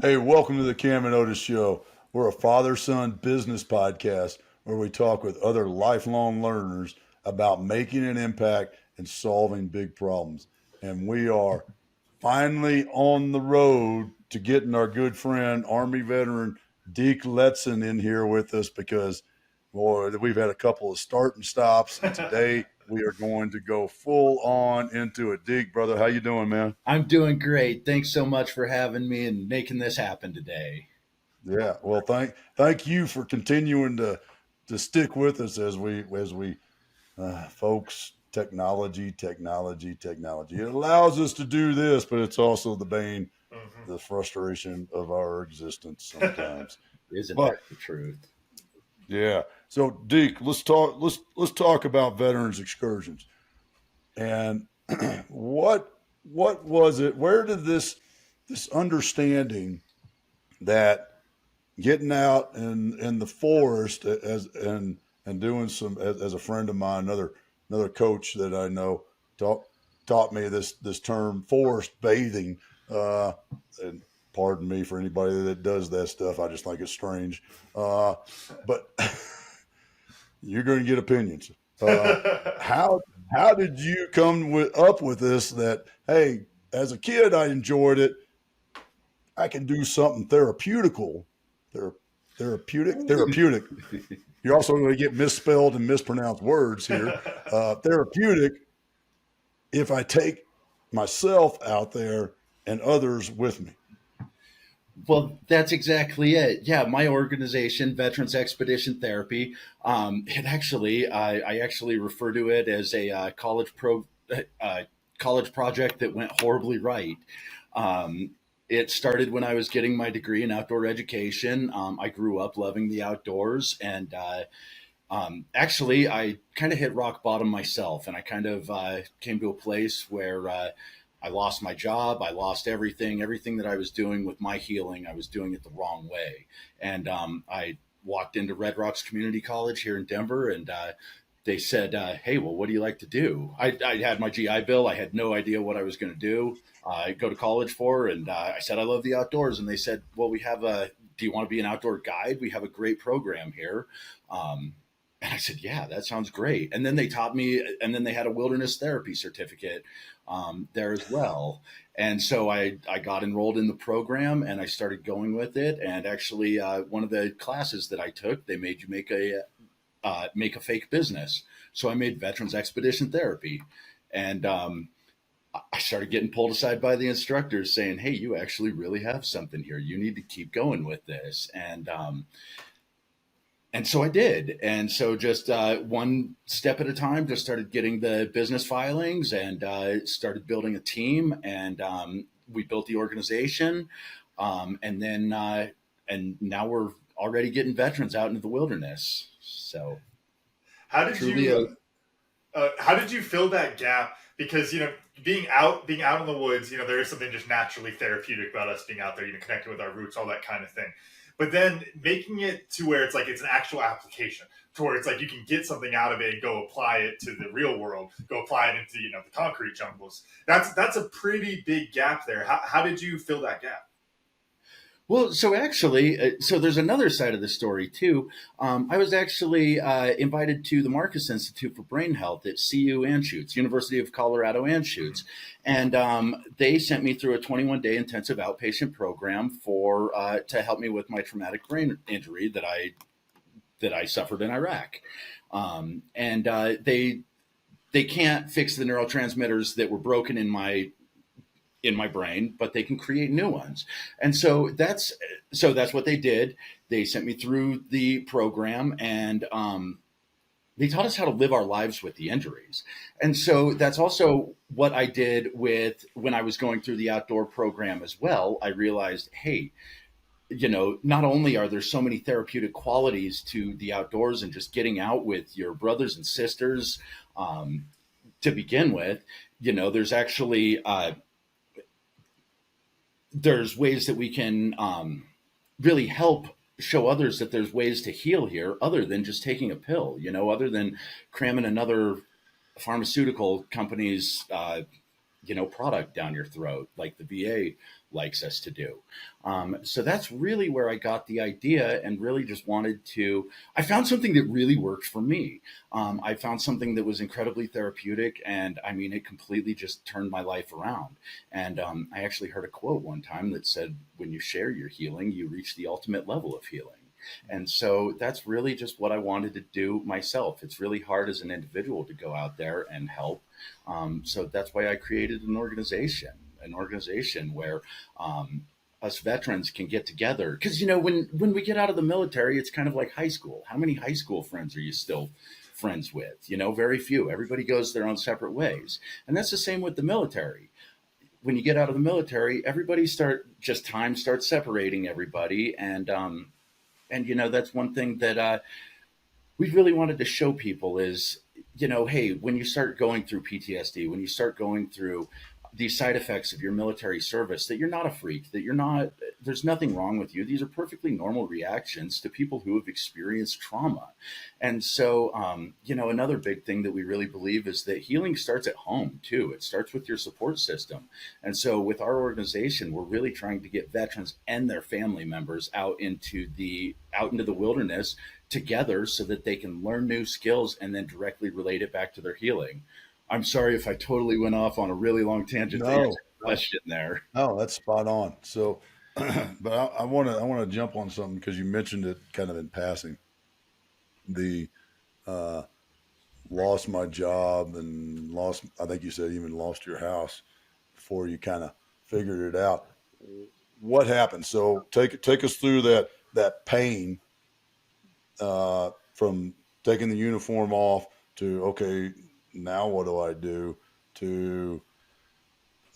Hey, welcome to the Cam and Otis Show. We're a father-son business podcast where we talk with other lifelong learners about making an impact and solving big problems. And we are finally on the road to getting our good friend, Army veteran Deke Letson in here with us because, boy, we've had a couple of start and stops. And today we are going to go full on into it. Deke, brother, how you doing, man? I'm doing great. Thanks so much for having me and making this happen today. Yeah, well, thank you for continuing to stick with us as we folks. Technology. It allows us to do this, but it's also the bane, Mhm. the frustration of our existence sometimes. Isn't But that the truth? yeah, so Deke, let's talk about veterans excursions and what was it? Where did this understanding that getting out in the forest and doing some as a friend of mine, another coach that I know taught me this term forest bathing. And pardon me for anybody that does that stuff. I just think it's strange. But you're going to get opinions. Uh, how how did you come up with this? That hey, as a kid, I enjoyed it. I can do something therapeutical, ther- therapeutic. You're also going to get misspelled and mispronounced words here. Therapeutic if I take myself out there and others with me. Well, that's exactly it. Yeah, my organization, Veterans Expedition Therapy, it actually, I actually refer to it as a college project that went horribly right. It started when I was getting my degree in outdoor education. I grew up loving the outdoors, and actually, I kind of hit rock bottom myself, and I kind of came to a place where I lost my job. I lost everything that I was doing with my healing. I was doing it the wrong way, and I walked into Red Rocks Community College here in Denver, and they said, "Hey, well, what do you like to do?" I had my GI Bill. I had no idea what I was going to do. Go to college for, and I said I love the outdoors, and they said, "Well, we have a. Do you want to be an outdoor guide? We have a great program here." And I said, "Yeah, that sounds great." And then they taught me, and then they had a wilderness therapy certificate there as well. And so I got enrolled in the program and I started going with it. And actually, one of the classes that I took, they made you make a fake business. So I made Veterans Expedition Therapy, and I started getting pulled aside by the instructors saying, "Hey, you actually really have something here. You need to keep going with this." And so I did. And so just one step at a time, just started getting the business filings and started building a team. And we built the organization. And now we're already getting veterans out into the wilderness. So how did truly you a how did you fill that gap? Because being out in the woods, there is something just naturally therapeutic about us being out there, connecting with our roots, all that kind of thing. But then making it to where it's like it's an actual application, to where it's like you can get something out of it and go apply it to the real world, go apply it into the concrete jungles. That's a pretty big gap there. How did you fill that gap? Well, so actually, so there's another side of the story too. I was actually invited to the Marcus Institute for Brain Health at CU Anschutz, University of Colorado Anschutz, and they sent me through a 21-day intensive outpatient program for to help me with my traumatic brain injury that I suffered in Iraq, and they can't fix the neurotransmitters that were broken in my brain, but they can create new ones. And so that's what they did. They sent me through the program, and they taught us how to live our lives with the injuries. And so that's also what I did with when I was going through the outdoor program as well. I realized, hey, not only are there so many therapeutic qualities to the outdoors and just getting out with your brothers and sisters to begin with, there's actually there's ways that we can really help show others that there's ways to heal here other than just taking a pill, other than cramming another pharmaceutical company's product down your throat like the VA likes us to do. So that's really where I got the idea, and really just wanted to. I found something that really worked for me. I found something that was incredibly therapeutic, and I mean, it completely just turned my life around. And I actually heard a quote one time that said, "When you share your healing, you reach the ultimate level of healing." And so that's really just what I wanted to do myself. It's really hard as an individual to go out there and help. So that's why I created an organization where us veterans can get together. Because, when we get out of the military, it's kind of like high school. How many high school friends are you still friends with? Very few. Everybody goes their own separate ways. And that's the same with the military. When you get out of the military, time starts separating everybody. And that's one thing that we really wanted to show people is, hey, when you start going through PTSD, when you start going through these side effects of your military service, that you're not a freak, there's nothing wrong with you. These are perfectly normal reactions to people who have experienced trauma. And so, another big thing that we really believe is that healing starts at home too. It starts with your support system. And so with our organization, we're really trying to get veterans and their family members out into the wilderness together so that they can learn new skills and then directly relate it back to their healing. I'm sorry if I totally went off on a really long tangent to answer No, the question there. no, that's spot on. So, but I want to jump on something because you mentioned it kind of in passing. The uh, lost my job and lost. I think you said even lost your house before you kind of figured it out. What happened? So take us through that pain from taking the uniform off to okay, now what do I do? To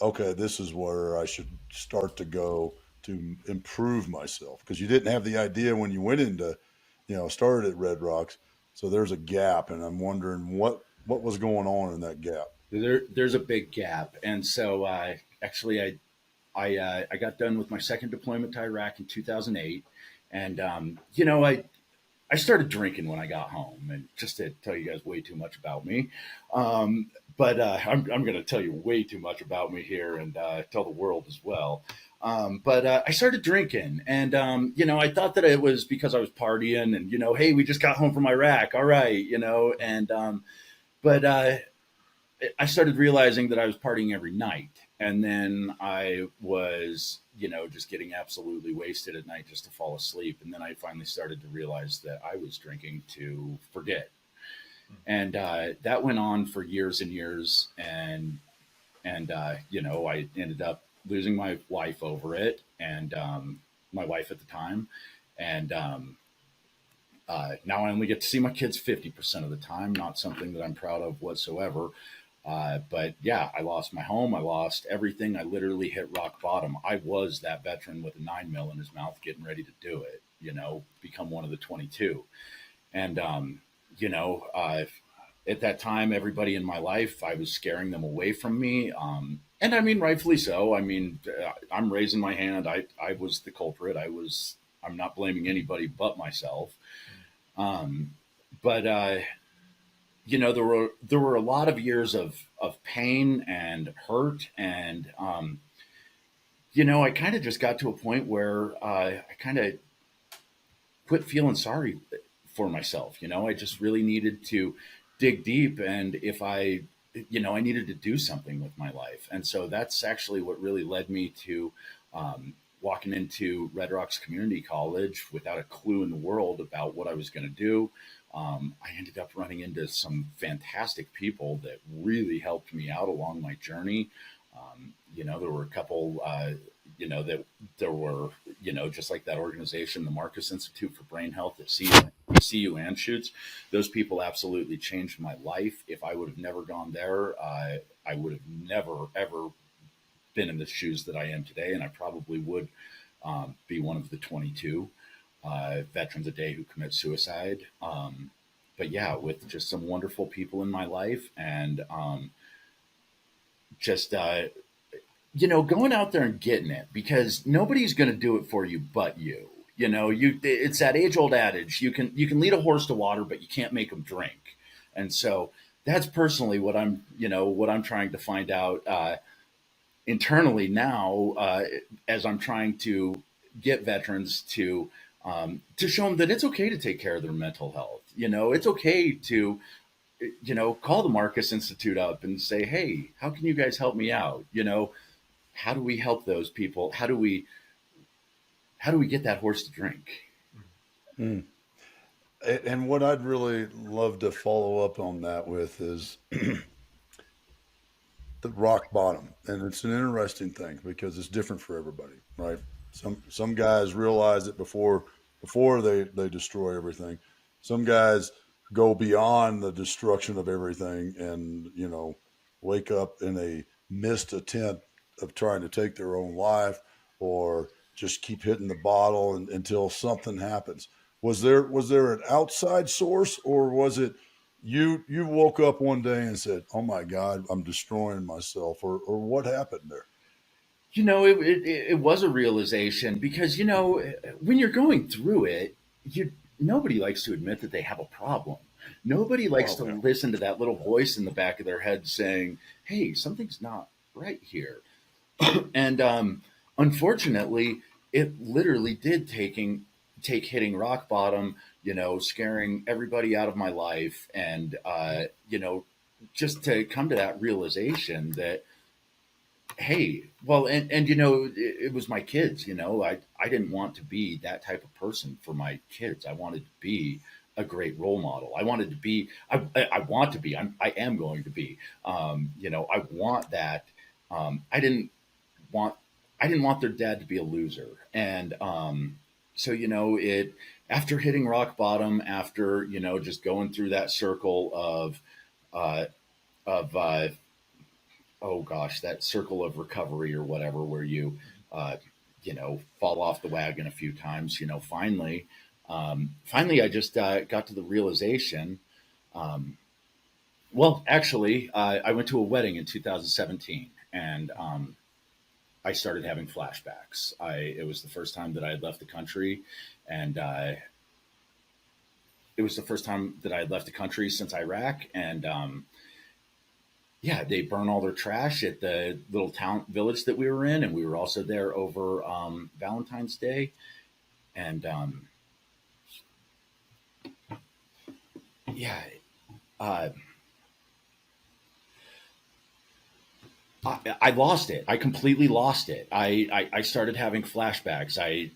okay, this is where I should start to go to improve myself because you didn't have the idea when you went into, started at Red Rocks. So there's a gap, and I'm wondering what was going on in that gap. There's a big gap, and so actually, I got done with my second deployment to Iraq in 2008, and I started drinking when I got home, and just to tell you guys way too much about me, but I'm going to tell you way too much about me here and tell the world as well. But I started drinking, and I thought that it was because I was partying, and hey, we just got home from Iraq, all right, and but I started realizing that I was partying every night. And then I was, just getting absolutely wasted at night just to fall asleep. And then I finally started to realize that I was drinking to forget. And that went on for years and years. And I ended up losing my wife over it, and my wife at the time. And now I only get to see my kids 50% of the time, not something that I'm proud of whatsoever. But yeah, I lost my home. I lost everything. I literally hit rock bottom. I was that veteran with a 9 mil in his mouth, getting ready to do it, become one of the 22. And, at that time, everybody in my life, I was scaring them away from me. And I mean, rightfully so. I mean, I'm raising my hand. I was the culprit. I'm not blaming anybody but myself. But there were a lot of years of pain and hurt, and I kind of just got to a point where I kind of quit feeling sorry for myself. I just really needed to dig deep, and if I needed to do something with my life, and so that's actually what really led me to walking into Red Rocks Community College without a clue in the world about what I was going to do. I ended up running into some fantastic people that really helped me out along my journey. There were a couple, that there were, just like that organization, the Marcus Institute for Brain Health at CU Anschutz. Those people absolutely changed my life. If I would have never gone there, I would have never, ever been in the shoes that I am today. And I probably would be one of the 22 veterans a day who commit suicide. But yeah, with just some wonderful people in my life, and just going out there and getting it, because nobody's going to do it for you but you. It's that age old adage: you can lead a horse to water, but you can't make them drink. And so that's personally what I'm trying to find out. internally now, as I'm trying to get veterans to show them that it's okay to take care of their mental health. It's okay to, call the Marcus Institute up and say, hey, how can you guys help me out? How do we help those people? How do we get that horse to drink? Mm. And what I'd really love to follow up on that with is the rock bottom. And it's an interesting thing because it's different for everybody, right? Some guys realize it before they destroy everything. Some guys go beyond the destruction of everything and, wake up in a missed attempt of trying to take their own life or just keep hitting the bottle until something happens. Was there an outside source, or was it you woke up one day and said, "Oh my God, I'm destroying myself," or what happened there? It was a realization because, when you're going through it, nobody likes to admit that they have a problem. Nobody likes Oh to yeah. listen to that little voice in the back of their head saying, hey, something's not right here. And unfortunately, it literally did take hitting rock bottom, scaring everybody out of my life. And, just to come to that realization that, hey, well, and it was my kids. I didn't want to be that type of person for my kids. I wanted to be a great role model. I wanted to be. I want to be. I am going to be. I want that. I didn't want. I didn't want their dad to be a loser. And so it, after hitting rock bottom, after just going through that circle uh, of oh gosh, that circle of recovery or whatever, where you, uh, fall off the wagon a few times. Finally, I just got to the realization. Um, well, actually, I went to a wedding in 2017, and I started having flashbacks. It was the first time that I had left the country, and it was the first time that I had left the country since Iraq, and yeah, they burn all their trash at the little town village that we were in, and we were also there over Valentine's Day, and yeah, uh, I lost it. I completely lost it. I started having flashbacks. I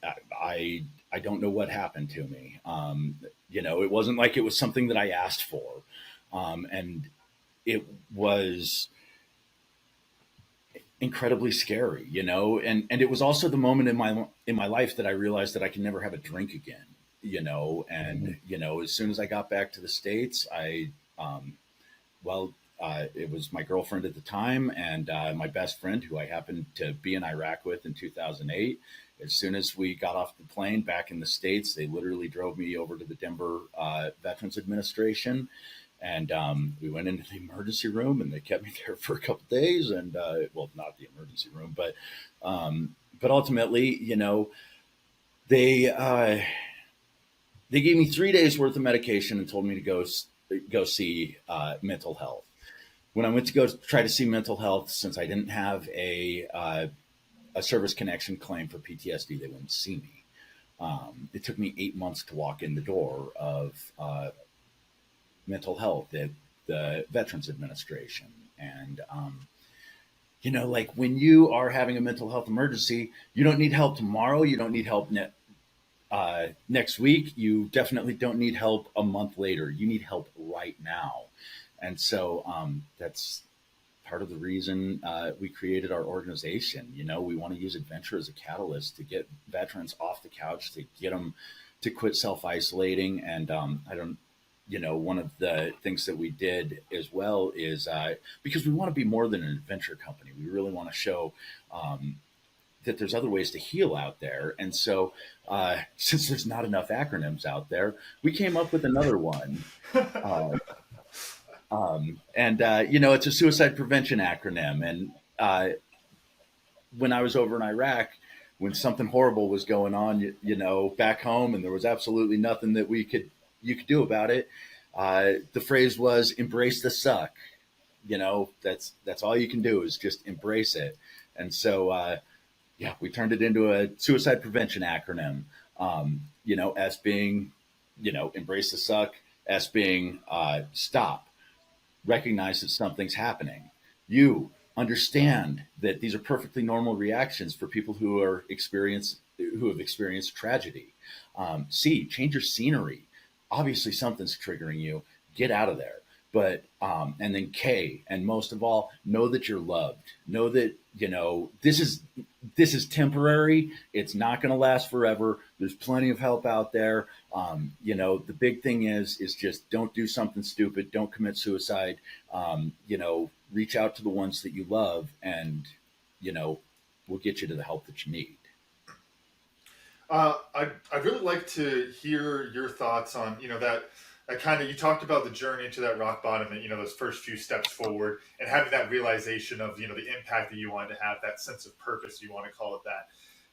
don't know what happened to me. It wasn't like it was something that I asked for, and it was incredibly scary, and it was also the moment in my life that I realized that I can never have a drink again, and Mhm. as soon as I got back to the States, well, it was my girlfriend at the time and my best friend who I happened to be in Iraq with in 2008. As soon as we got off the plane back in the States, they literally drove me over to the Denver Veterans Administration, and we went into the emergency room, and they kept me there for a couple of days. And well, not the emergency room, but ultimately, they they gave me 3 days worth of medication and told me to go see mental health. When I went to go try to see mental health, since I didn't have a service connection claim for PTSD, they wouldn't see me. It took me 8 months to walk in the door of mental health at the Veterans Administration. And, like when you are having a mental health emergency, you don't need help tomorrow. You don't need help next week. You definitely don't need help a month later. You need help right now. And so that's part of the reason we created our organization. We want to use adventure as a catalyst to get veterans off the couch, to get them to quit self-isolating. And I don't, one of the things that we did as well is because we want to be more than an adventure company. We really want to show that there's other ways to heal out there. And so since there's not enough acronyms out there, we came up with another one. Uh, and it's a suicide prevention acronym. And when I was over in Iraq, when something horrible was going on, back home, and there was absolutely nothing that you could do about it, the phrase was "embrace the suck." That's all you can do is just embrace it. And so, yeah, we turned it into a suicide prevention acronym. S being, embrace the suck. S being, stop, recognize that something's happening. You understand that these are perfectly normal reactions for people who have experienced tragedy. C, change your scenery. Obviously, something's triggering you. Get out of there. But and then K, and most of all, know that you're loved. Know that this is temporary. It's not going to last forever. There's plenty of help out there. The big thing is just don't do something stupid. Don't commit suicide. Reach out to the ones that you love, and we'll get you to the help that you need. I'd really like to hear your thoughts on that kind of, you talked about the journey to that rock bottom and those first few steps forward and having that realization of the impact that you wanted to have, that sense of purpose, you want to call it that.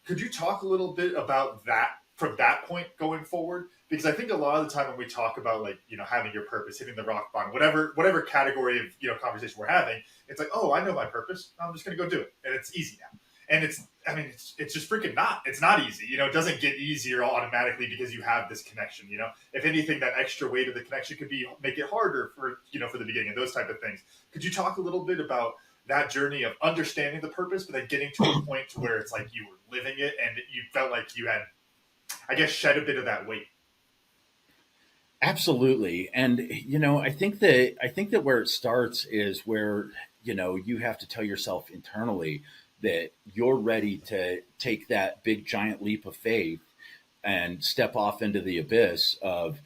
Could you talk a little bit about that from that point going forward? Because I think a lot of the time when we talk about having your purpose, hitting the rock bottom, whatever category of conversation we're having, it's like, oh, I know my purpose, I'm just going to go do it, and it's easy now. And it's just freaking not. It's not easy. It doesn't get easier automatically because you have this connection. If anything, that extra weight of the connection could make it harder for the beginning and those type of things. Could you talk a little bit about that journey of understanding the purpose, but then getting to a point to where it's like you were living it and you felt like you had, I guess, shed a bit of that weight? Absolutely. And I think that where it starts is where you have to tell yourself internally that you're ready to take that big giant leap of faith and step off into the abyss of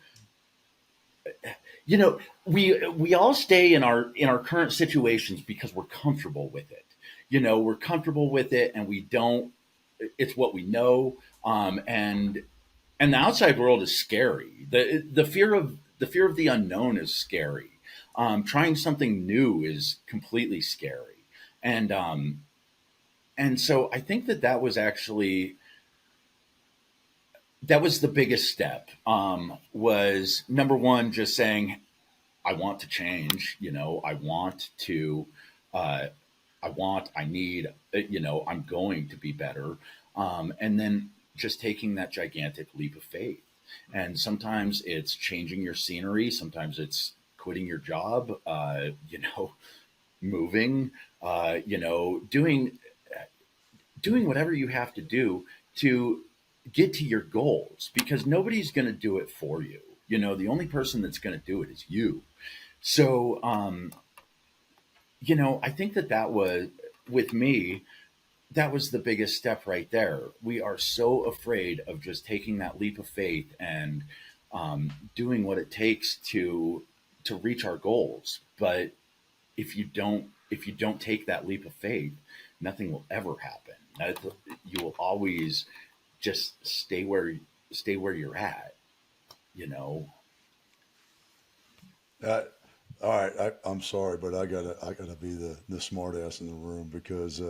we all stay in our current situations because we're comfortable with it. We're comfortable with it, and we don't, it's what we know. And the outside world is scary. The fear of the unknown is scary. Trying something new is completely scary. And so I think that was actually, that was the biggest step. Was number one, just saying, I want to change. I want to, I need, I'm going to be better. And then just taking that gigantic leap of faith. And sometimes it's changing your scenery. Sometimes it's quitting your job, moving, doing whatever you have to do to get to your goals, because nobody's going to do it for you. The only person that's going to do it is you. So, I think that was, with me, that was the biggest step right there. We are so afraid of just taking that leap of faith and doing what it takes to reach our goals. But if you don't take that leap of faith, nothing will ever happen. You will always just stay where you're at. Uh, all right, I'm sorry, but I gotta be the smart ass in the room because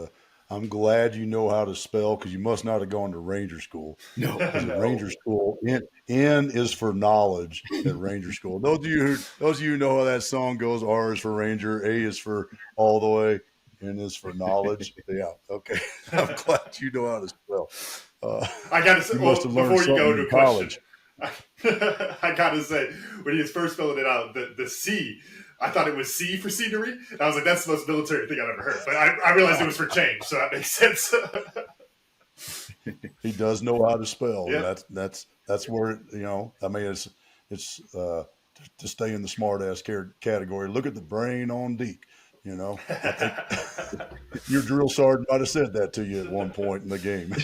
I'm glad you know how to spell because you must not have gone to Ranger School. No, Because at no. Ranger School, N is for knowledge at Ranger School. Those of you who know how that song goes, R is for Ranger, A is for all the way, N is for knowledge. Yeah, okay. I'm glad you know how to spell. Uh, I gotta say, you must well, have learned before you go something to in a question, college. I gotta say, when he was first filling it out, the C, I thought it was C for scenery. And I was like, that's the most military thing I've ever heard. But I realized it was for change, so that makes sense. He does know how to spell, and Yeah. that's where I mean, it's to stay in the smart ass category. Look at the brain on Deke. I think your drill sergeant might have said that to you at one point in the game.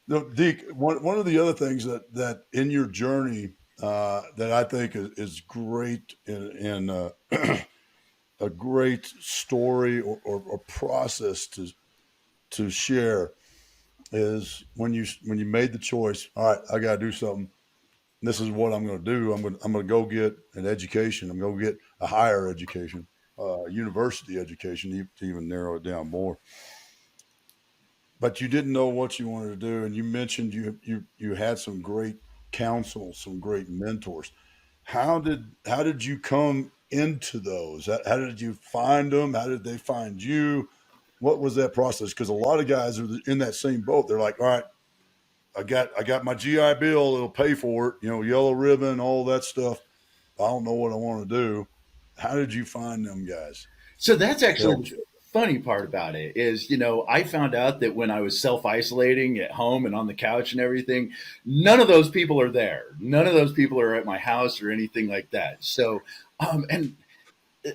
No, Deke, one of the other things that in your journey that I think is great in a great story or process to share is when you made the choice. All right, I got to do something. This is what I'm going to do. I'm going to go get an education. I'm going to get a higher education, university education, to even narrow it down more. But you didn't know what you wanted to do, and you mentioned you had some great counsel, some great mentors. how did you come into those? How did you find them? How did they find you? What was that process? Because a lot of guys are in that same boat. They're like, all right, I got my GI Bill. It'll pay for it. Yellow ribbon, all that stuff. I don't know what I want to do. How did you find them guys? So that's actually Helped the you. funny part about it is, I found out that when I was self-isolating at home and on the couch and everything, none of those people are there. None of those people are at my house or anything like that. So, and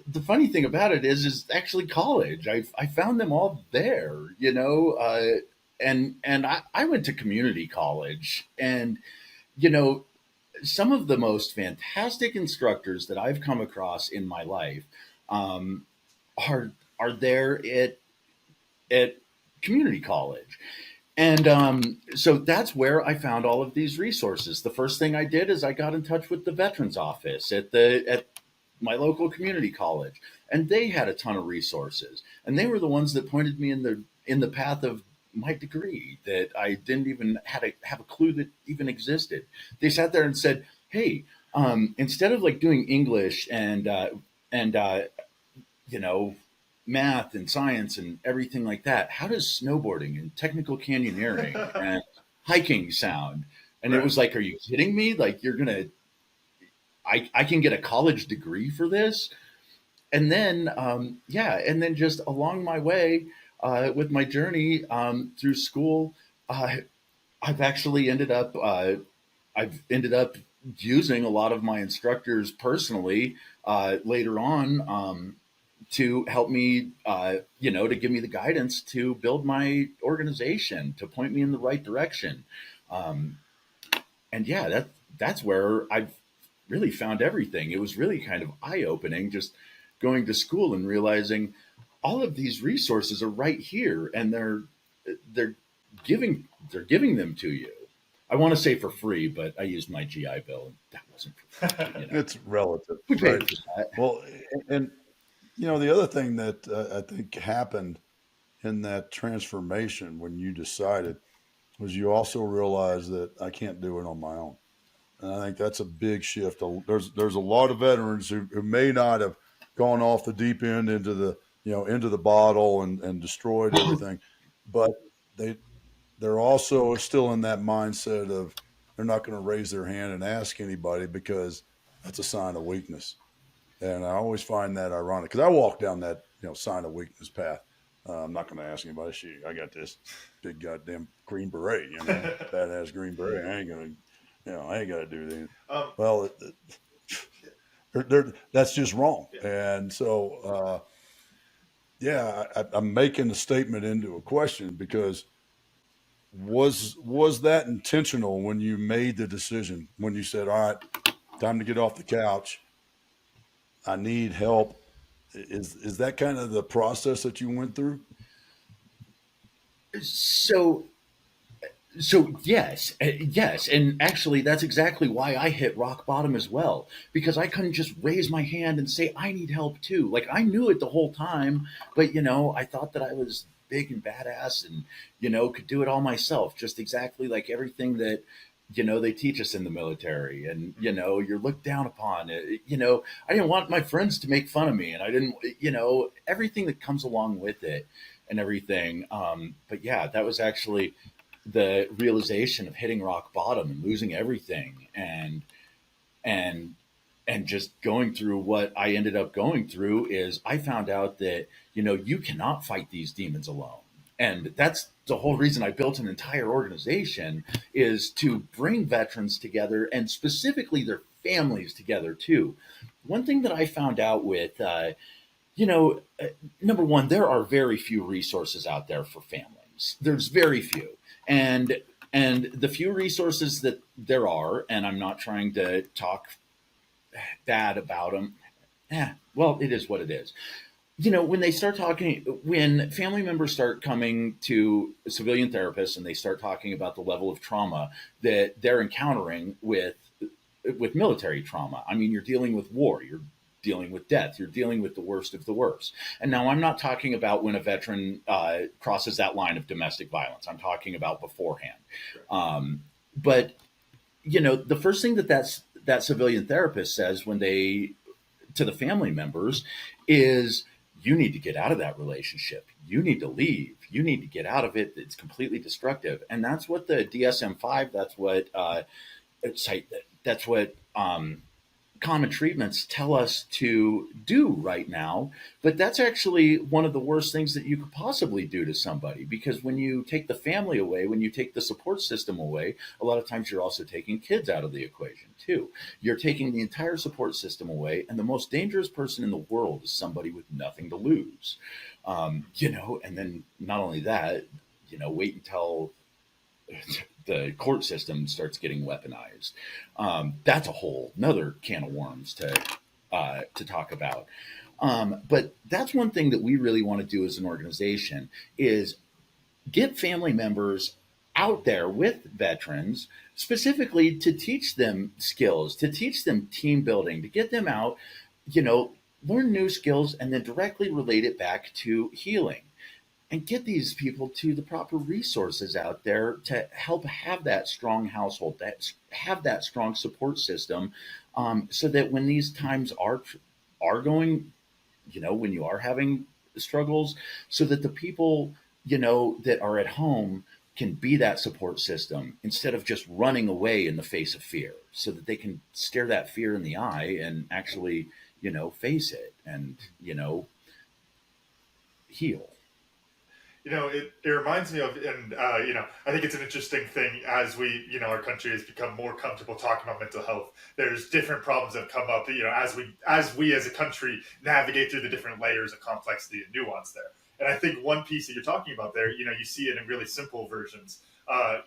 the funny thing about it is actually college. I found them all there, and I went to community college, and you know, some of the most fantastic instructors that I've come across in my life um, are there at community college. And so that's where I found all of these resources. The first thing I did is I got in touch with the veterans office at my local community college, and they had a ton of resources. And they were the ones that pointed me in the path of my degree that I didn't even have a clue that even existed. They sat there and said, "Hey, instead of like doing English and you know, math and science and everything like that, how does snowboarding and technical canyoneering and hiking sound?" And it Right. was like, "Are you kidding me? Like I can get a college degree for this?" And then, yeah, and then just along my way with my journey through school, uh, I've actually I've ended up using a lot of my instructors personally later on to help me, to give me the guidance to build my organization, to point me in the right direction. Um, and yeah, that's where I've really found everything. It was really kind of eye opening just going to school and realizing all of these resources are right here, and they're they're giving them to you. I want to say for free, but I used my GI Bill, and that wasn't for free. It's relative, We right? paid for that. Well, and the other thing that I think happened in that transformation when you decided was you also realized that I can't do it on my own. And I think that's a big shift. There's a lot of veterans who may not have gone off the deep end into the bottle and destroyed everything, but they they're also still in that mindset of they're not going to raise their hand and ask anybody because that's a sign of weakness. And I always find that ironic because I walk down that sign of weakness path. I'm not going to ask anybody. Shoot, I got this big goddamn green beret, badass green beret. I ain't gonna, I ain't got to do anything. um, Well, that's just wrong. yeah. And so, yeah, I'm making a statement into a question because was that intentional when you made the decision when you said, all right, time to get off the couch, I need help? Is that kind of the process that you went through? So yes, and actually that's exactly why I hit rock bottom as well, because I couldn't just raise my hand and say I need help too. Like I knew it the whole time, but I thought that I was big and badass and could do it all myself, just exactly like everything that they teach us in the military, and you're looked down upon. I didn't want my friends to make fun of me, and I didn't, everything that comes along with it and everything. But yeah, that was actually the realization of hitting rock bottom and losing everything, and and just going through what I ended up going through is I found out that you cannot fight these demons alone. And that's the whole reason I built an entire organization, is to bring veterans together, and specifically their families together too. One thing that I found out with you know, uh, number one, there are very few resources out there for families. There's very few, and the few resources that there are, and I'm not trying to talk bad about them. Well, it is what it is. When they start talking, when family members start coming to civilian therapists and they start talking about the level of trauma that they're encountering with military trauma. I mean, you're dealing with war, you're dealing with death, you're dealing with the worst of the worst. And now I'm not talking about when a veteran crosses that line of domestic violence. I'm talking about beforehand. Sure. But the first thing that civilian therapist says when they to the family members is, you need to get out of that relationship. You need to leave. You need to get out of it. It's completely destructive. And that's what the DSM-5, that's what common treatments tell us to do right now. But that's actually one of the worst things that you could possibly do to somebody, because when you take the family away, when you take the support system away, a lot of times you're also taking kids out of the equation too. You're taking the entire support system away, and the most dangerous person in the world is somebody with nothing to lose. And then not only that, wait until the court system starts getting weaponized. That's a whole another can of worms to talk about. But that's one thing that we really want to do as an organization is get family members out there with veterans, specifically to teach them skills, to teach them team building, to get them out, learn new skills, and then directly relate it back to healing. And get these people to the proper resources out there to help have that strong household, that have that strong support system, so that when these times are going, when you are having struggles, so that the people that are at home can be that support system instead of just running away in the face of fear, so that they can stare that fear in the eye and actually face it and heal. It reminds me of, and I think it's an interesting thing as we, our country has become more comfortable talking about mental health. There's different problems that have come up, as we as a country navigate through the different layers of complexity and nuance there. And I think one piece that you're talking about there, you see it in really simple versions, of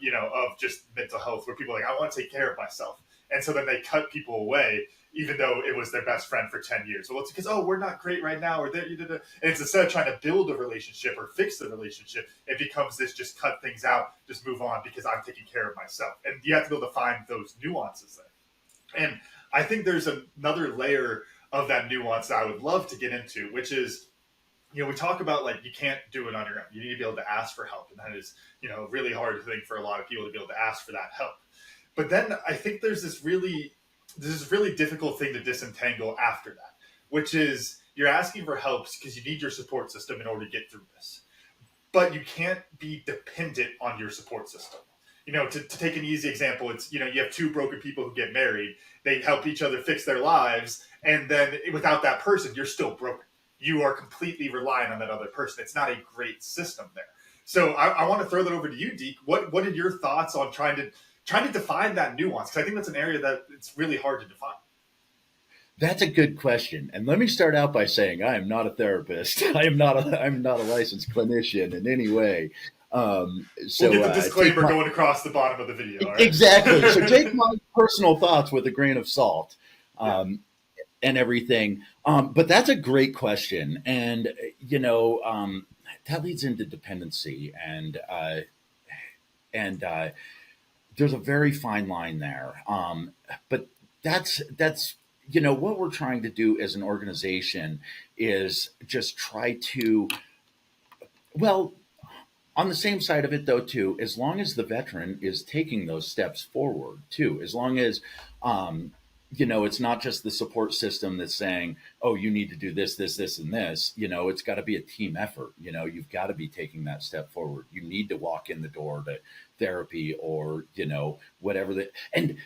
just mental health, where people are like, I want to take care of myself. And so then they cut people away, even though it was their best friend for 10 years. Well, it's because, we're not great right now. Or and it's instead of trying to build a relationship or fix the relationship, it becomes this just cut things out, just move on because I'm taking care of myself. And you have to be able to find those nuances there. And I think there's another layer of that nuance that I would love to get into, which is, we talk about you can't do it on your own. You need to be able to ask for help. And that is, a really hard thing for a lot of people to be able to ask for that help. But then I think there's this really difficult thing to disentangle after that, which is you're asking for help because you need your support system in order to get through this. But you can't be dependent on your support system. To take an easy example, it's, you have two broken people who get married. They help each other fix their lives. And then without that person, you're still broken. You are completely relying on that other person. It's not a great system there. So I want to throw that over to you, Deke. What are your thoughts on trying to define that nuance? Because I think that's an area that it's really hard to define. That's a good question. And let me start out by saying I am not a therapist. I'm not a licensed clinician in any way. So we'll get the disclaimer going across the bottom of the video. All right? Exactly. So take my personal thoughts with a grain of salt. And everything. But that's a great question. And, that leads into dependency. And there's a very fine line there. But that's what we're trying to do as an organization is just try to, on the same side of it though, too, as long as the veteran is taking those steps forward too, as long as, it's not just the support system that's saying, oh, you need to do this, this, this, and this. It's got to be a team effort. You've got to be taking that step forward. You need to walk in the door to therapy or, whatever and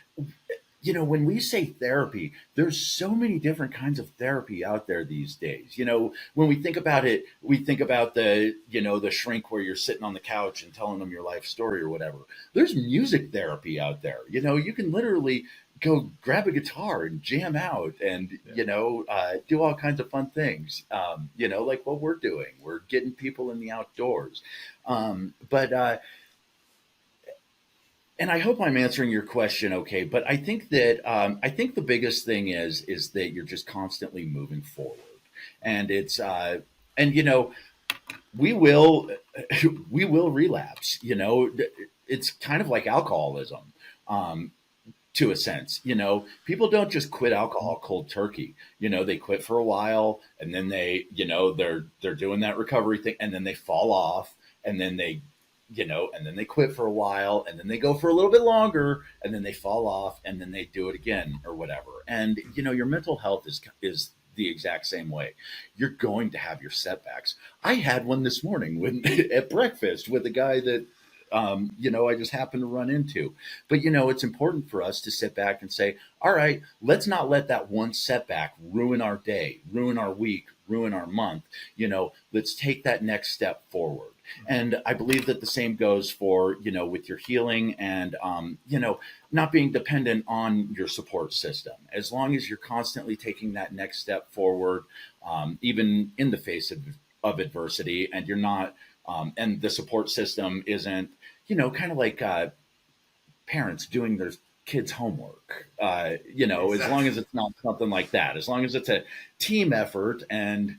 when we say therapy, there's so many different kinds of therapy out there these days. When we think about it, we think about the shrink where you're sitting on the couch and telling them your life story or whatever. There's music therapy out there. You can literally go grab a guitar and jam out and, do all kinds of fun things, like what we're doing. We're getting people in the outdoors. And I hope I'm answering your question okay, but I think that the biggest thing is that you're just constantly moving forward. And it's we will relapse, it's kind of like alcoholism. To a sense, people don't just quit alcohol cold turkey. They quit for a while and then they, they're doing that recovery thing and then they fall off and then they and then they quit for a while, and then they go for a little bit longer, and then they fall off, and then they do it again or whatever. And your mental health is the exact same way. You're going to have your setbacks. I had one this morning when at breakfast with a guy that I just happened to run into. But it's important for us to sit back and say, all right, let's not let that one setback ruin our day, ruin our week, ruin our month. Let's take that next step forward. And I believe that the same goes for, with your healing and, not being dependent on your support system. As long as you're constantly taking that next step forward, even in the face of adversity, and you're not, and the support system isn't, kind of like parents doing their kids' homework, Exactly. as long as it's not something like that, as long as it's a team effort and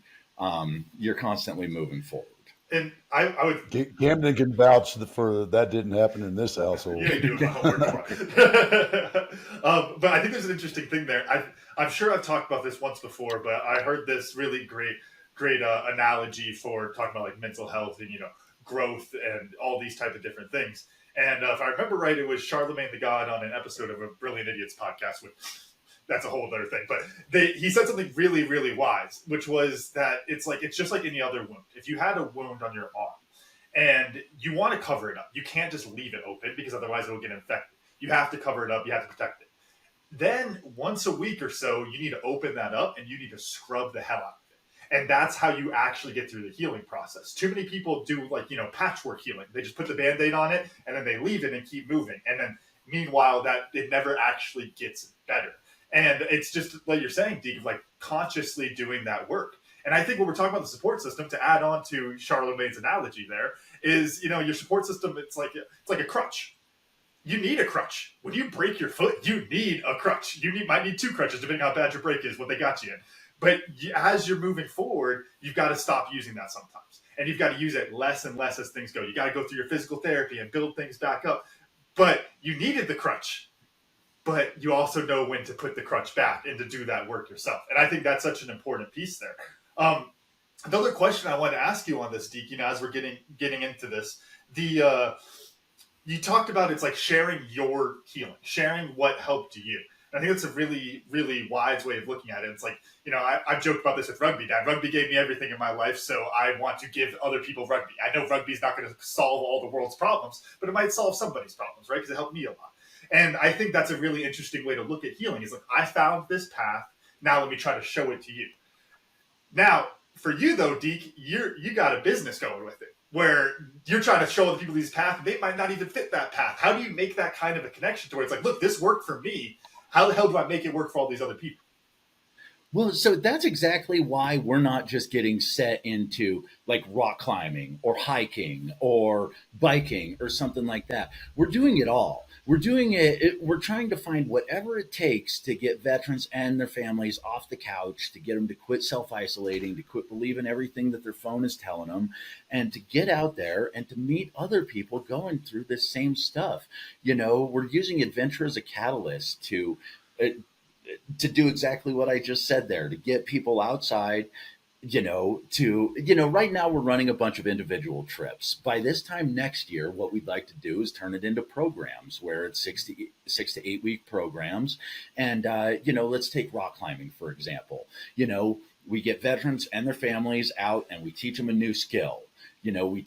you're constantly moving forward. And I would. Camden can vouch for that didn't happen in this household. You ain't doing my homework. But I think there's an interesting thing there. I'm sure I've talked about this once before, but I heard this really great analogy for talking about like mental health and growth and all these type of different things. And if I remember right, it was Charlemagne the God on an episode of a Brilliant Idiots podcast. That's a whole other thing. But he said something really, really wise, which was that it's just like any other wound. If you had a wound on your arm and you want to cover it up, you can't just leave it open because otherwise it will get infected. You have to cover it up. You have to protect it. Then once a week or so, you need to open that up and you need to scrub the hell out of it. And that's how you actually get through the healing process. Too many people do patchwork healing. They just put the Band-Aid on it and then they leave it and keep moving. And then meanwhile, that it never actually gets better. And it's just like you're saying, Deke, like consciously doing that work. And I think when we're talking about the support system, to add on to Charlemagne's analogy there, is your support system, it's like a crutch. You need a crutch. When you break your foot, you need a crutch. Might need two crutches, depending on how bad your break is, what they got you in. But as you're moving forward, you've got to stop using that sometimes. And you've got to use it less and less as things go. You got to go through your physical therapy and build things back up. But you needed the crutch. But you also know when to put the crutch back and to do that work yourself. And I think that's such an important piece there. Another question I wanted to ask you on this, Deke, as we're getting into this, you talked about it's like sharing your healing, sharing what helped you. And I think that's a really, really wise way of looking at it. It's like, I've joked about this with rugby. Dad, rugby gave me everything in my life, so I want to give other people rugby. I know rugby's not going to solve all the world's problems, but it might solve somebody's problems, right? Because it helped me a lot. And I think that's a really interesting way to look at healing. Is like, I found this path. Now let me try to show it to you. Now, for you though, Deke, you got a business going with it, where you're trying to show other people these paths. They might not even fit that path. How do you make that kind of a connection to where it's like, look, this worked for me. How the hell do I make it work for all these other people? Well, so that's exactly why we're not just getting set into like rock climbing or hiking or biking or something like that. We're doing it all. We're doing it. We're trying to find whatever it takes to get veterans and their families off the couch, to get them to quit self-isolating, to quit believing everything that their phone is telling them, and to get out there and to meet other people going through this same stuff. We're using adventure as a catalyst to do exactly what I just said there, to get people outside, right now we're running a bunch of individual trips. By this time next year, what we'd like to do is turn it into programs where it's 6 to 8 week programs. And, let's take rock climbing, for example. We get veterans and their families out and we teach them a new skill. We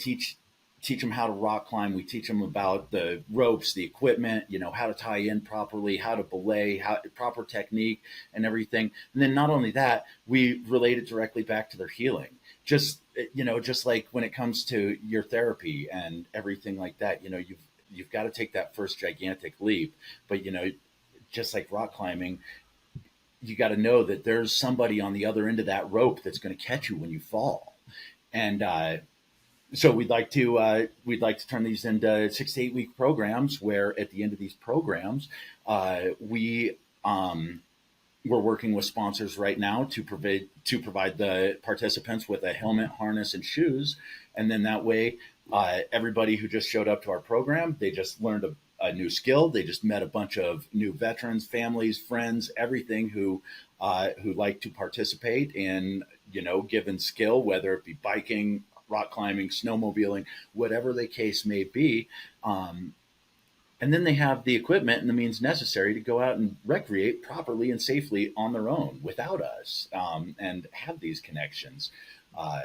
teach them how to rock climb. We teach them about the ropes, the equipment, how to tie in properly, how to belay, proper technique and everything. And then not only that, we relate it directly back to their healing. Just like when it comes to your therapy and everything like that, you've got to take that first gigantic leap. But, just like rock climbing, you got to know that there's somebody on the other end of that rope that's going to catch you when you fall. And, so we'd like to turn these into 6 to 8 week programs where at the end of these programs, we're working with sponsors right now to provide the participants with a helmet, harness, and shoes. And then that way, everybody who just showed up to our program, they just learned a new skill. They just met a bunch of new veterans, families, friends, everything who like to participate in, given skill, whether it be biking, rock climbing, snowmobiling, whatever the case may be. And then they have the equipment and the means necessary to go out and recreate properly and safely on their own without us, and have these connections uh,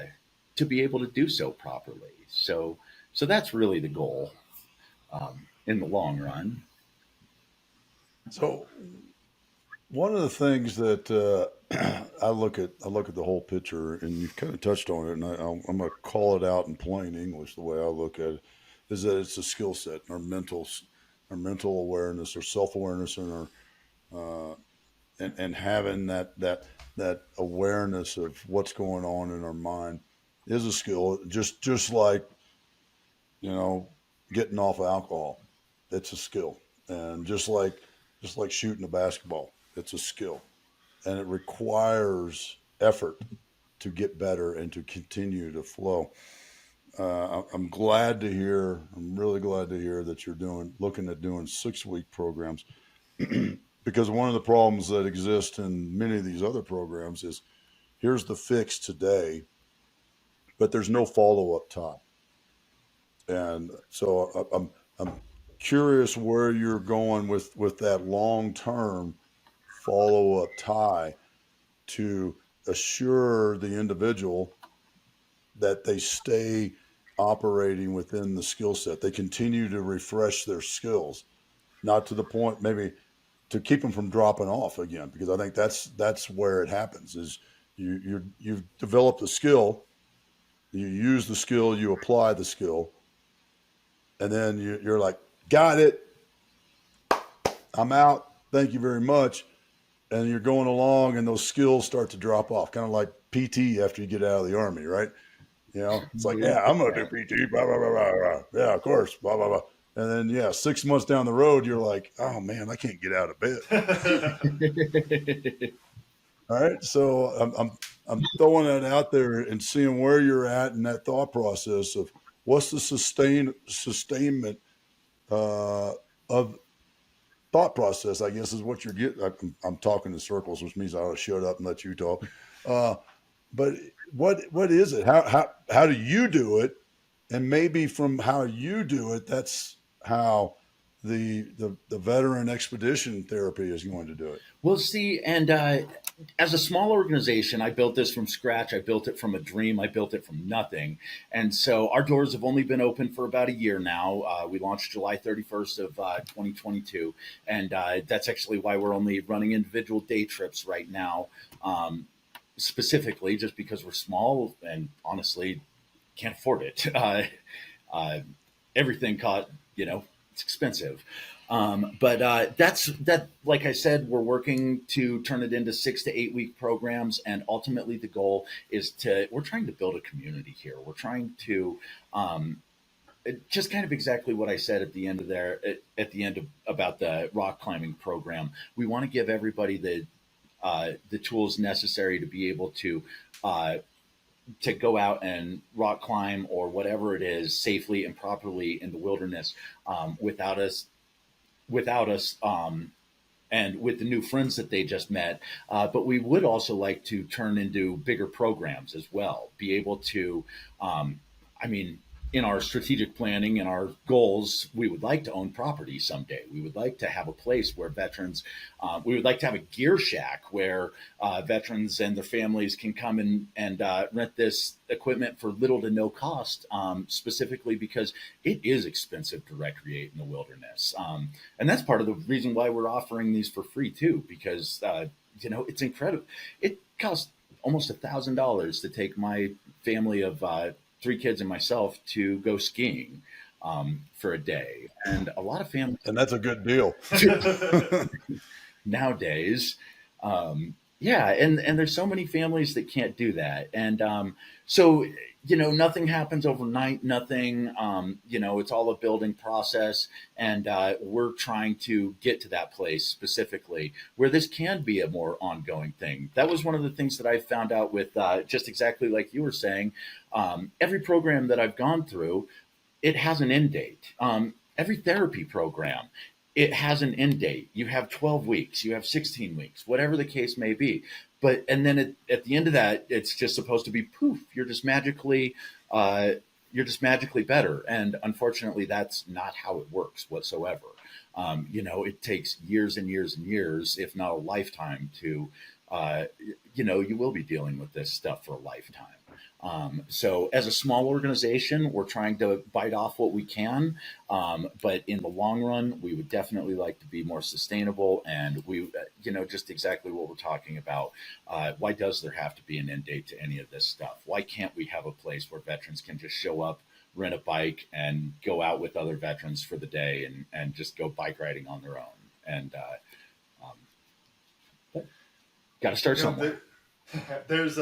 to be able to do so properly. So that's really the goal, in the long run. So one of the things that I look at the whole picture, and you've kind of touched on it, and I'm going to call it out in plain English. The way I look at it is that it's a skill set, our mental awareness, our self awareness, and our and having that awareness of what's going on in our mind is a skill. Just like, you know, getting off of alcohol, it's a skill, and just like shooting a basketball, it's a skill, and it requires effort to get better and to continue to flow. I'm glad to hear. I'm really glad to hear that you're looking at doing 6 week programs, because one of the problems that exist in many of these other programs is here's the fix today, but there's no follow up time. And so I'm curious where you're going with that long term follow up tie to assure the individual that they stay operating within the skill set. They continue to refresh their skills, not to the point maybe to keep them from dropping off again, because I think that's where it happens is you've developed a skill, you use the skill, you apply the skill, and then you're like, got it, I'm out, thank you very much, and you're going along, and those skills start to drop off, kind of like PT after you get out of the Army, right? You know, it's like, yeah, I'm gonna do PT, blah blah blah blah blah. Yeah, of course, blah blah blah. And then yeah, 6 months down the road, you're like, oh man, I can't get out of bed. All right, so I'm throwing that out there and seeing where you're at in that thought process of what's the sustainment of thought process. I guess is what you're getting. I'm talking in circles, which means I ought to shut up and let you talk. Uh, but what is it? How do you do it? And maybe from how you do it, that's how the veteran expedition therapy is going to do it. We'll see. And as a small organization, I built this from scratch. I built it from a dream. I built it from nothing. And so our doors have only been open for about a year now. We launched July 31st of 2022. And that's actually why we're only running individual day trips right now, specifically just because we're small and honestly can't afford it. Uh, Everything it's expensive. But that's that. Like I said, we're working to turn it into 6 to 8 week programs, and ultimately the goal is we're trying to build a community here. We're trying to just kind of exactly what I said at the end of at the end of about the rock climbing program. We want to give everybody the tools necessary to be able uh, to go out and rock climb or whatever it is safely and properly in the wilderness, without us, and with the new friends that they just met. But we would also like to turn into bigger programs as well, be able to, I mean, in our strategic planning and our goals, we would like to own property someday. We would like to have a place where veterans, we would like to have a gear shack where veterans and their families can come and rent this equipment for little to no cost, specifically because it is expensive to recreate in the wilderness. And that's part of the reason why we're offering these for free too, because, it's incredible. It costs almost $1,000 to take my family of 3 kids and myself to go skiing for a day. And a lot of families And that's a good deal. nowadays, yeah, and there's so many families that can't do that. And so, nothing happens overnight, nothing, it's all a building process. And we're trying to get to that place specifically where this can be a more ongoing thing. That was one of the things that I found out with just exactly like you were saying. Every program that I've gone through, it has an end date. Every therapy program, it has an end date. You have 12 weeks, you have 16 weeks, whatever the case may be. But, and then at the end of that, it's just supposed to be poof, uh, you're just magically better. And unfortunately, that's not how it works whatsoever. It takes years and years and years, if not a lifetime, to, uh, you will be dealing with this stuff for a lifetime. So, as a small organization, we're trying to bite off what we can, but in the long run, we would definitely like to be more sustainable. And just exactly what we're talking about. Why does there have to be an end date to any of this stuff? Why can't we have a place where veterans can just show up, rent a bike, and go out with other veterans for the day and just go bike riding on their own? And got to start somewhere. There's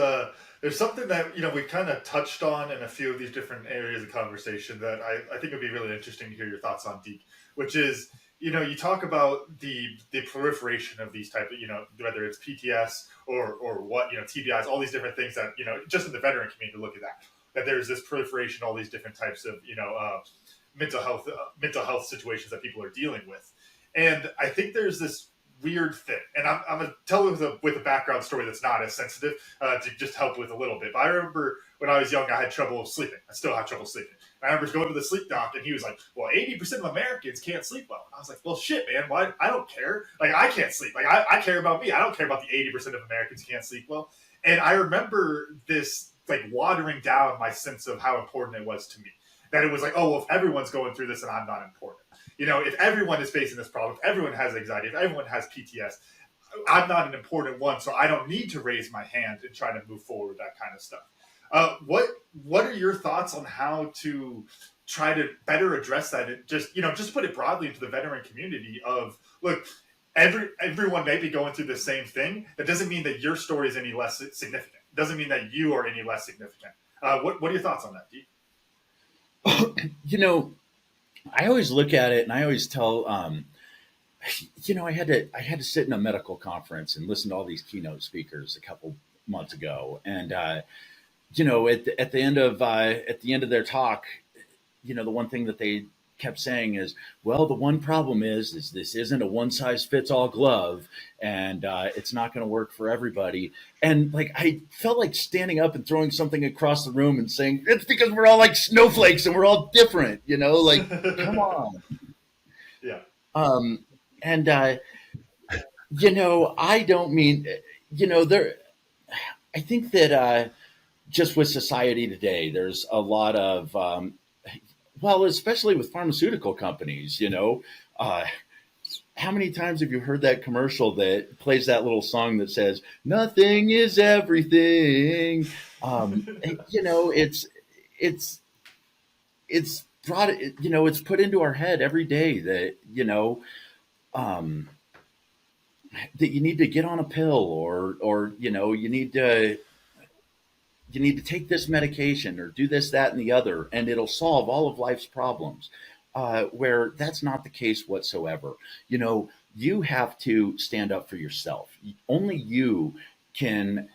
something that we've kind of touched on in a few of these different areas of conversation that I think would be really interesting to hear your thoughts on, Deke, which is you talk about the proliferation of these type of whether it's PTS or what TBIs, all these different things that just in the veteran community, look at that there's this proliferation, all these different types of mental health situations that people are dealing with. And I think there's this weird thing, and I'm going to tell it with a background story that's not as sensitive, to just help with a little bit. But I remember when I was young, I had trouble sleeping. I still have trouble sleeping. And I remember going to the sleep doc, and he was like, "Well, 80% of Americans can't sleep well." And I was like, "Well, shit, man. Why? I don't care. Like, I can't sleep. Like, I care about me. I don't care about the 80% of Americans who can't sleep well." And I remember this like watering down my sense of how important it was to me. That it was like, oh, well, if everyone's going through this, and I'm not important. If everyone is facing this problem, if everyone has anxiety, if everyone has PTS, I'm not an important one, so I don't need to raise my hand and try to move forward with that kind of stuff. What are your thoughts on how to try to better address that? And just put it broadly into the veteran community of, look, everyone may be going through the same thing. That doesn't mean that your story is any less significant. It doesn't mean that you are any less significant. What are your thoughts on that, Dee? I always look at it and I always tell, I had to sit in a medical conference and listen to all these keynote speakers a couple months ago. And, at the end of their talk, the one thing that they kept saying is, well, the one problem is this isn't a one size fits all glove, and it's not going to work for everybody. And like, I felt like standing up and throwing something across the room and saying, it's because we're all like snowflakes and we're all different, like, come on. Yeah. And I don't mean, there, I think that just with society today, there's a lot of, well, especially with pharmaceutical companies, how many times have you heard that commercial that plays that little song that says, nothing is everything? It's brought, it's put into our head every day that, that you need to get on a pill or, you need to take this medication or do this, that, and the other, and it'll solve all of life's problems, where that's not the case whatsoever. You have to stand up for yourself. Only you can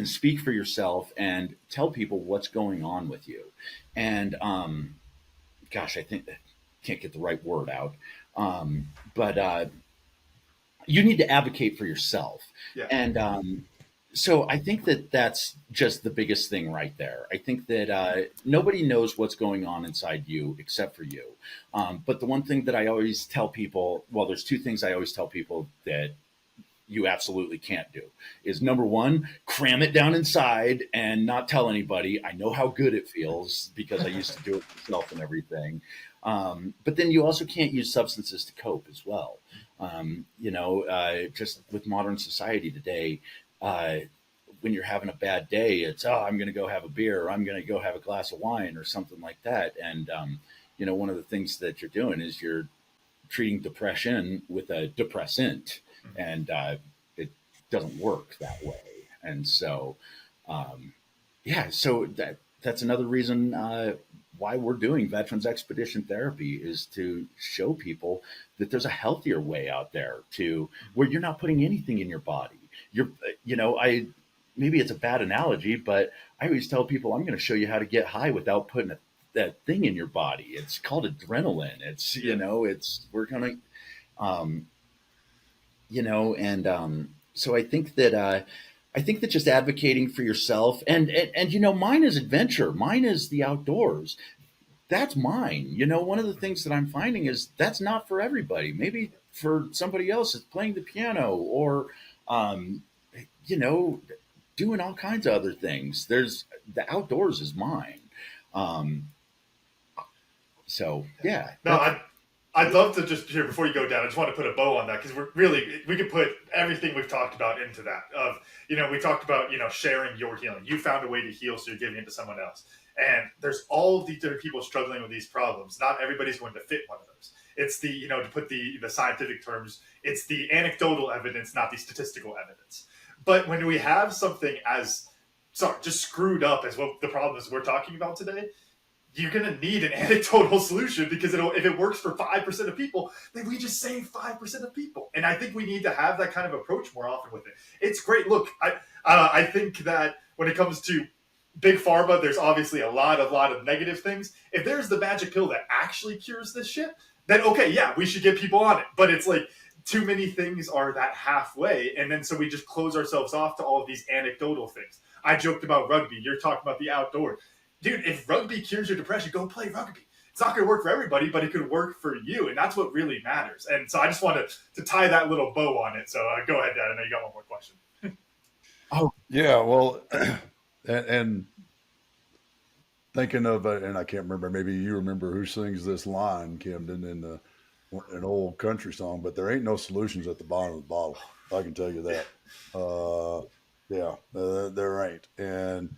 speak for yourself and tell people what's going on with you. And gosh, I think can't get the right word out, but you need to advocate for yourself. Yeah. And so I think that that's just the biggest thing right there. I think that nobody knows what's going on inside you except for you. But the one thing that I always tell people, well, there's two things I always tell people that you absolutely can't do is, number one, cram it down inside and not tell anybody. I know how good it feels because I used to do it myself and everything. But then you also can't use substances to cope as well. Just with modern society today, when you're having a bad day, it's, oh, I'm going to go have a beer, or I'm going to go have a glass of wine or something like that. And, one of the things that you're doing is you're treating depression with a depressant, and it doesn't work that way. And so, so that's another reason why we're doing Veterans Expedition Therapy, is to show people that there's a healthier way out there to where you're not putting anything in your body. Maybe it's a bad analogy, but I always tell people, I'm going to show you how to get high without putting that thing in your body. It's called adrenaline. It's, we're going to, Um, so I think that just advocating for yourself and mine is adventure, mine is the outdoors. That's mine. One of the things that I'm finding is that's not for everybody. Maybe for somebody else, it's playing the piano or, um, you know, doing all kinds of other things. There's the outdoors is mine. Um, so yeah, No, I'd love to just here before you go down. I just want to put a bow on that because we could put everything we've talked about into that. We talked about sharing your healing. You found a way to heal, so you're giving it to someone else. And there's all of these different people struggling with these problems. Not everybody's going to fit one of those. It's the to put the scientific terms, it's the anecdotal evidence, not the statistical evidence. But when we have something as just screwed up as what the problems we're talking about today, you're going to need an anecdotal solution because if it works for 5% of people, then we just save 5% of people. And I think we need to have that kind of approach more often with it. It's great. Look, I think that when it comes to big pharma, there's obviously a lot of negative things. If there's the magic pill that actually cures this shit, then okay, yeah, we should get people on it. But it's like too many things are that halfway. And then so we just close ourselves off to all of these anecdotal things. I joked about rugby. You're talking about the outdoors. Dude, if rugby cures your depression, go play rugby. It's not going to work for everybody, but it could work for you, and that's what really matters. And so I just wanted to tie that little bow on it. So go ahead, Dad. I know you got one more question. Oh, Yeah, well, and thinking of and I can't remember. Maybe you remember who sings this line, Camden, in an old country song. But there ain't no solutions at the bottom of the bottle. I can tell you that. There ain't. And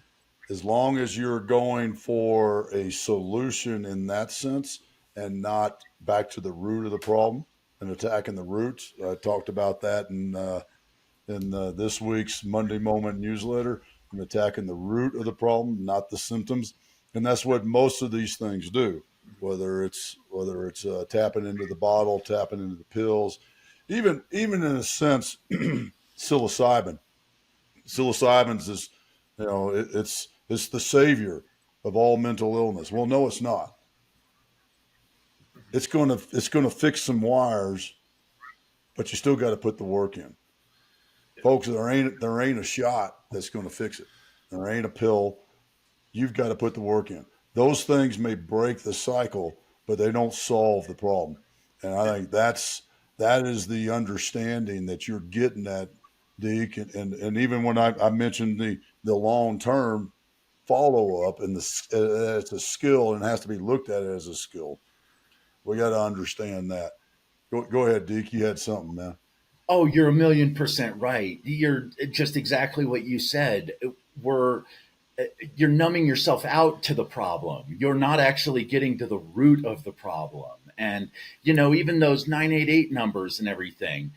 as long as you're going for a solution in that sense and not back to the root of the problem and attacking the roots, I talked about that in this week's Monday Moment newsletter. I'm attacking the root of the problem, not the symptoms, and that's what most of these things do. Whether it's tapping into the bottle, tapping into the pills, even in a sense, psilocybin. Psilocybin's is, it's the savior of all mental illness. Well, no, it's not. It's gonna fix some wires, but you still got to put the work in. Folks, there ain't a shot that's going to fix it. There ain't a pill. You've got to put the work in. Those things may break the cycle, but they don't solve the problem. And I think that is the understanding that you're getting at, Deke. And even when I mentioned the long term follow up and it's a skill and it has to be looked at as a skill. We got to understand that. Go ahead, Deke. You had something, man. oh, you're 1,000,000% right. You're just exactly what you said. We're you're numbing yourself out to the problem. You're not actually getting to the root of the problem. And even those 988 numbers and everything,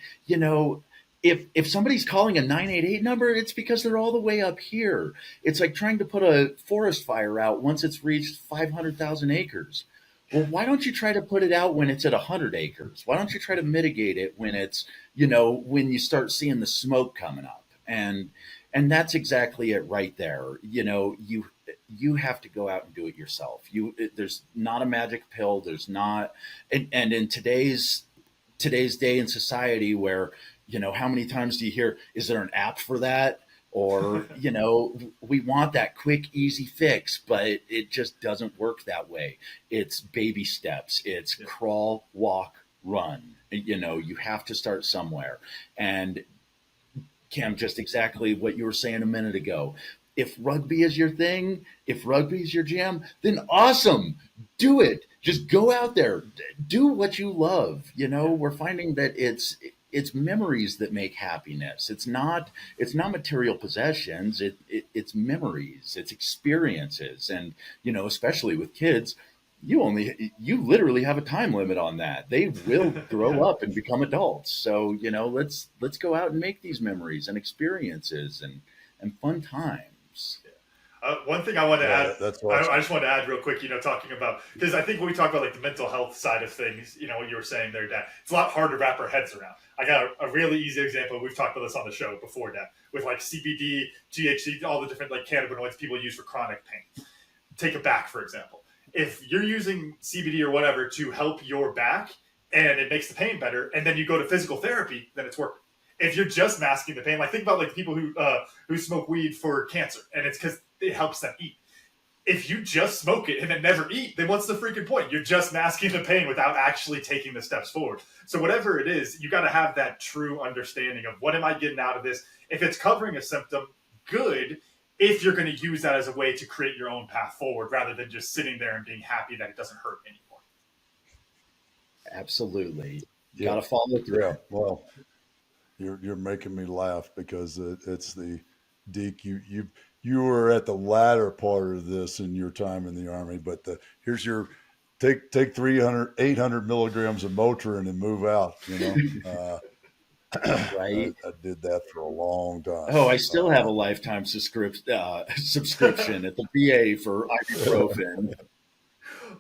if somebody's calling a 988 number, it's because they're all the way up here. It's like trying to put a forest fire out once it's reached 500,000 acres. Well, why don't you try to put it out when it's at 100 acres? Why don't you try to mitigate it when it's, when you start seeing the smoke coming up? And that's exactly it right there. You have to go out and do it yourself. There's not a magic pill. There's not, and in today's day in society where, how many times do you hear, is there an app for that? Or, we want that quick, easy fix, but it just doesn't work that way. It's baby steps. It's crawl, walk, run. You have to start somewhere. And Cam, just exactly what you were saying a minute ago. If rugby is your thing, if rugby is your jam, then awesome. Do it. Just go out there. Do what you love. We're finding that it's memories that make happiness. It's not material possessions. It's memories. It's experiences. And especially with kids, you literally have a time limit on that. They will grow up and become adults. So, let's go out and make these memories and experiences and fun times. One thing I want to add, That's awesome. I just want to add real quick, talking about, because I think when we talk about like the mental health side of things, what you were saying there, Dad, it's a lot harder to wrap our heads around. I got a really easy example. We've talked about this on the show before, Dad, with like CBD, THC, all the different like cannabinoids people use for chronic pain. Take a back, for example. If you're using CBD or whatever to help your back, and it makes the pain better, and then you go to physical therapy, then it's working. If you're just masking the pain, like think about like people who smoke weed for cancer, and it's because it helps them eat. If you just smoke it and then never eat, then what's the freaking point? You're just masking the pain without actually taking the steps forward. So whatever it is, you got to have that true understanding of what am I getting out of this? If it's covering a symptom, good. If you're going to use that as a way to create your own path forward rather than just sitting there and being happy that it doesn't hurt anymore. Absolutely. Yeah. Got to follow through. Yeah. Well, you're making me laugh because it's the Deke. You were at the latter part of this in your time in the Army, but here's your take 800 milligrams of Motrin and move out. You know, Right. I did that for a long time. Oh, I still have a lifetime subscription at the VA for ibuprofen.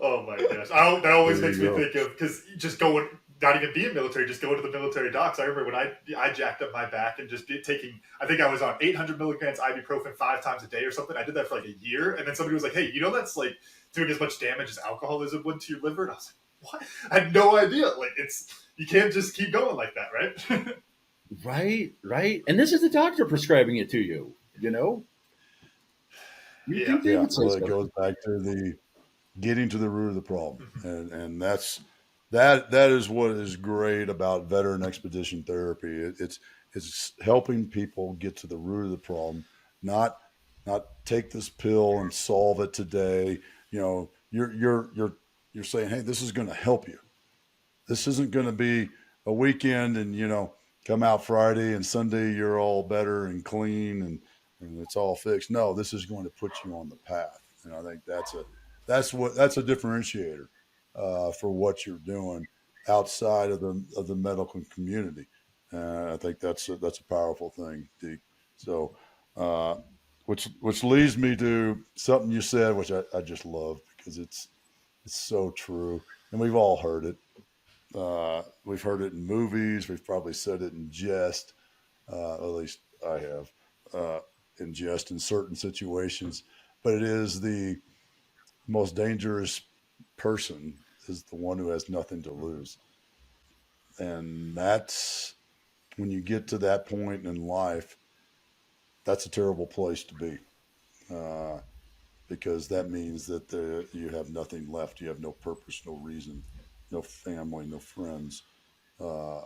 Oh my gosh. That always There makes you me go. think of, because just going, not even being military, just going to the military docs. I remember when I jacked up my back and just taking, I think I was on 800 milligrams ibuprofen 5 times a day or something. I did that for like a year. And then somebody was like, hey, you know, that's like doing as much damage as alcoholism would to your liver. And I was like, what? I had no idea. Like, you can't just keep going like that, right? Right. And this is the doctor prescribing it to you, you know? You think they Yeah. would say Well, it so. goes back to the getting to the root of the problem, and that is what is great about veteran expedition therapy. It's helping people get to the root of the problem, not take this pill and solve it today. You know, you're saying, hey, this is going to help you. This isn't going to be a weekend and come out Friday and Sunday you're all better and clean and it's all fixed. No, this is going to put you on the path, and I think that's a differentiator for what you're doing outside of the medical community. I think that's a powerful thing, Deke. So, uh, which leads me to something you said, which I just love because it's so true, and we've all heard it. We've heard it in movies. We've probably said it in jest. At least I have in jest in certain situations. But it is the most dangerous person is the one who has nothing to lose, and that's when you get to that point in life. That's a terrible place to be. Uh, because that means that you have nothing left. You have no purpose, no reason, no family, no friends. Uh,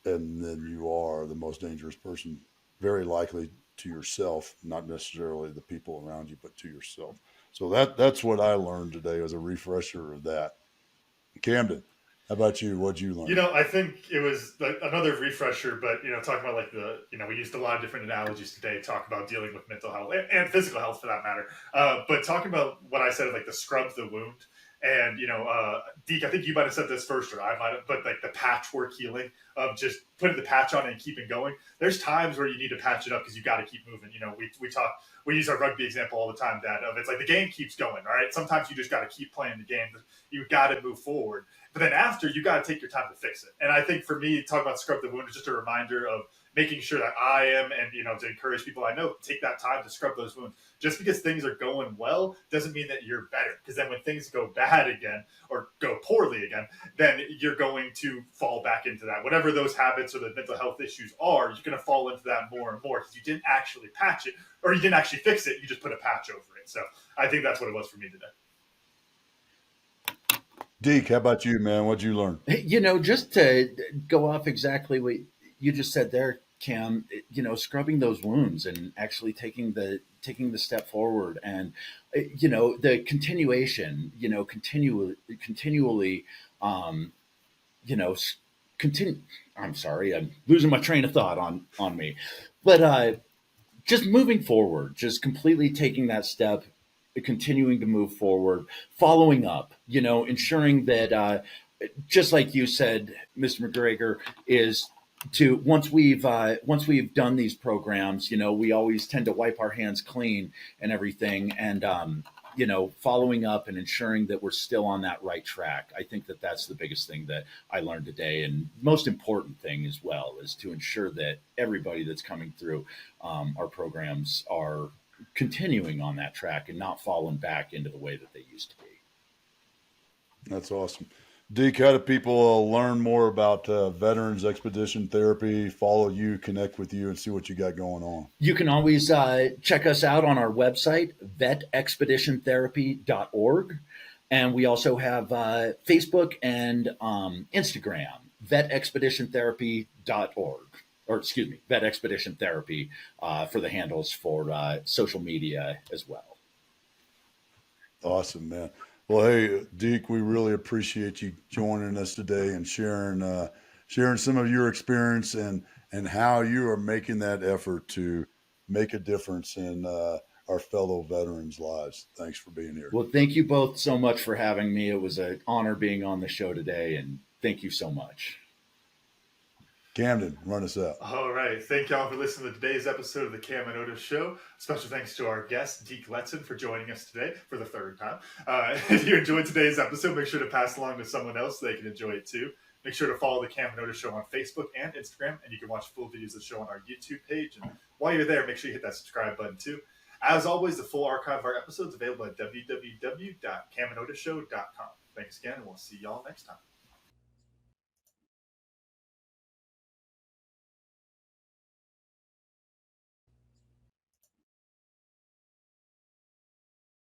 and then you are the most dangerous person, very likely to yourself, not necessarily the people around you, but to yourself. So that's what I learned today as a refresher of that. Camden, how about you? What'd you learn? I think it was another refresher, but talking about like we used a lot of different analogies today, talk about dealing with mental health and physical health for that matter. But talking about what I said, like the scrub the wound, and Deke, I think you might have said this first, or I might have, but like the patchwork healing of just putting the patch on and keeping going. There's times where you need to patch it up because you got to keep moving. We use our rugby example all the time, Dad. Of it's like the game keeps going, all right. Sometimes you just got to keep playing the game. You got to move forward. But then after, you got to take your time to fix it. And I think for me, talking about scrub the wound is just a reminder of making sure that I am, and to encourage people I know, take that time to scrub those wounds. Just because things are going well doesn't mean that you're better. Because then when things go bad again or go poorly again, then you're going to fall back into that. Whatever those habits or the mental health issues are, you're going to fall into that more and more because you didn't actually patch it, or you didn't actually fix it. You just put a patch over it. So I think that's what it was for me today. Deke, how about you, man? What'd you learn? Just to go off exactly what you just said there, Cam, scrubbing those wounds and actually taking the step forward, and the continuation, continually, continue. I'm sorry, I'm losing my train of thought on me, but just moving forward, just completely taking that step, continuing to move forward, following up, ensuring that, just like you said, Mr. McGregor, is to once we've done these programs, we always tend to wipe our hands clean and everything, and following up and ensuring that we're still on that right track. I think that that's the biggest thing that I learned today, and most important thing as well is to ensure that everybody that's coming through our programs are continuing on that track and not falling back into the way that they used to be. That's awesome. Deke, how do people learn more about Veterans Expedition Therapy, follow you, connect with you, and see what you got going on? You can always check us out on our website, vetexpeditiontherapy.org. And we also have Facebook and Instagram, vetexpeditiontherapy.org. Or excuse me, Vet Expedition Therapy for the handles for social media as well. Awesome, man. Well, hey, Deke, we really appreciate you joining us today and sharing some of your experience and how you are making that effort to make a difference in our fellow veterans' lives. Thanks for being here. Well, thank you both so much for having me. It was an honor being on the show today, and thank you so much. Camden, run us out. All right. Thank y'all for listening to today's episode of the Cam and Otis Show. Special thanks to our guest, Deke Letson, for joining us today for the third time. If you enjoyed today's episode, make sure to pass along to someone else so they can enjoy it too. Make sure to follow the Cam and Otis Show on Facebook and Instagram, and you can watch full videos of the show on our YouTube page. And while you're there, make sure you hit that subscribe button too. As always, the full archive of our episodes is available at www.camandotisshow.com. Thanks again, and we'll see y'all next time.